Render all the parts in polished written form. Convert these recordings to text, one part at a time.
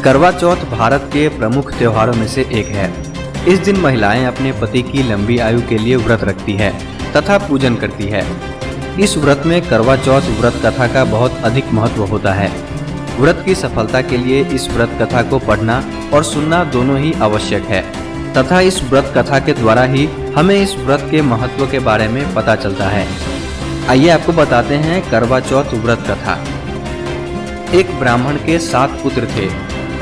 करवा चौथ भारत के प्रमुख त्योहारों में से एक है। इस दिन महिलाएं अपने पति की लंबी आयु के लिए व्रत रखती है तथा पूजन करती है। इस व्रत में करवा चौथ व्रत कथा का बहुत अधिक महत्व होता है। व्रत की सफलता के लिए इस व्रत कथा को पढ़ना और सुनना दोनों ही आवश्यक है तथा इस व्रत कथा के द्वारा ही हमें इस व्रत के महत्व के बारे में पता चलता है। आइए आपको बताते हैं करवा चौथ व्रत कथा। एक ब्राह्मण के 7 पुत्र थे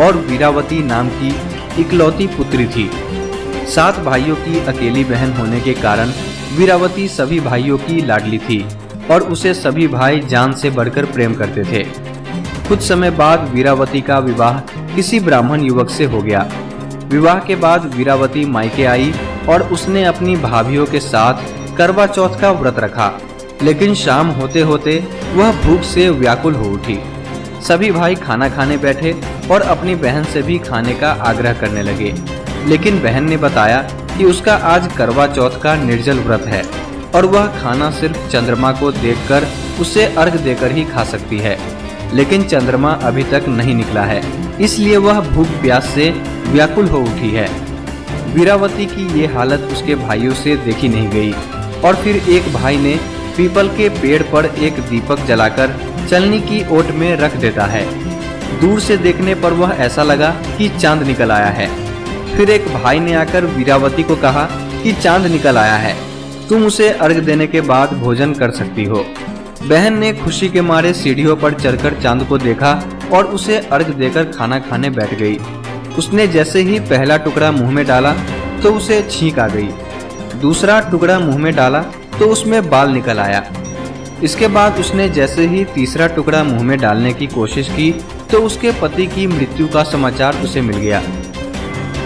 और वीरावती नाम की इकलौती पुत्री थी। 7 भाइयों की अकेली बहन होने के कारण वीरावती सभी भाइयों की लाडली थी और उसे सभी भाई जान से बढ़कर प्रेम करते थे। कुछ समय बाद वीरावती का विवाह किसी ब्राह्मण युवक से हो गया। विवाह के बाद वीरावती मायके आई और उसने अपनी भाभियों के साथ करवा चौथ का व्रत रखा, लेकिन शाम होते होते वह भूख से व्याकुल हो उठी। सभी भाई खाना खाने बैठे और अपनी बहन से भी खाने का आग्रह करने लगे, लेकिन बहन ने बताया कि उसका आज करवा चौथ का निर्जल व्रत है और वह खाना सिर्फ चंद्रमा को देखकर उसे अर्घ देकर ही खा सकती है, लेकिन चंद्रमा अभी तक नहीं निकला है, इसलिए वह भूख प्यास से व्याकुल हो उठी है। वीरावती की ये हालत उसके भाइयों से देखी नहीं गई और फिर एक भाई ने पीपल के पेड़ पर एक दीपक जलाकर चलनी की ओट में रख देता है। दूर से देखने पर वह ऐसा लगा कि चांद निकल आया है। फिर एक भाई ने आकर वीरावती को कहा कि चांद निकल आया है, तुम उसे अर्घ देने के बाद भोजन कर सकती हो। बहन ने खुशी के मारे सीढ़ियों पर चढ़कर चांद को देखा और उसे अर्घ देकर खाना खाने बैठ गई। उसने जैसे ही पहला टुकड़ा मुंह में डाला तो उसे छींक आ गई। दूसरा टुकड़ा मुंह में डाला तो उसमें बाल निकल आया। इसके बाद उसने जैसे ही तीसरा टुकड़ा मुंह में डालने की कोशिश की तो उसके पति की मृत्यु का समाचार उसे मिल गया।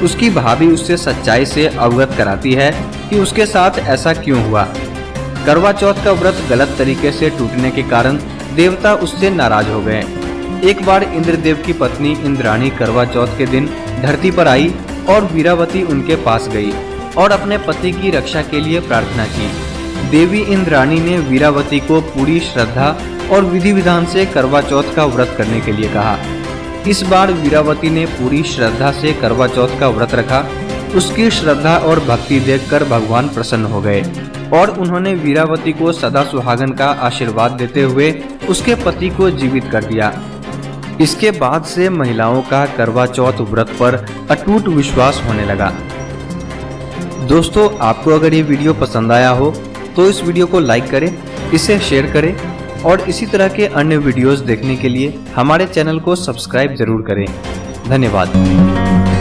उसकी भाभी उससे सच्चाई से अवगत कराती है कि उसके साथ ऐसा क्यों हुआ। करवा चौथ का व्रत गलत तरीके से टूटने के कारण देवता उससे नाराज हो गए। एक बार इंद्रदेव की पत्नी इंद्राणी करवा चौथ के दिन धरती पर आई और वीरावती उनके पास गई और अपने पति की रक्षा के लिए प्रार्थना की। देवी इंद्राणी ने वीरावती को पूरी श्रद्धा और विधि विधान से करवा चौथ का व्रत करने के लिए कहा। इस बार वीरावती ने पूरी श्रद्धा से करवा चौथ का व्रत रखा। उसकी श्रद्धा और भक्ति देखकर भगवान प्रसन्न हो गए और उन्होंने वीरावती को सदा सुहागन का आशीर्वाद देते हुए उसके पति को जीवित कर दिया। इसके बाद से महिलाओं का करवा चौथ व्रत पर अटूट विश्वास होने लगा। दोस्तों, आपको अगर ये वीडियो पसंद आया हो तो इस वीडियो को लाइक करें, इसे शेयर करें और इसी तरह के अन्य वीडियोस देखने के लिए हमारे चैनल को सब्सक्राइब जरूर करें। धन्यवाद।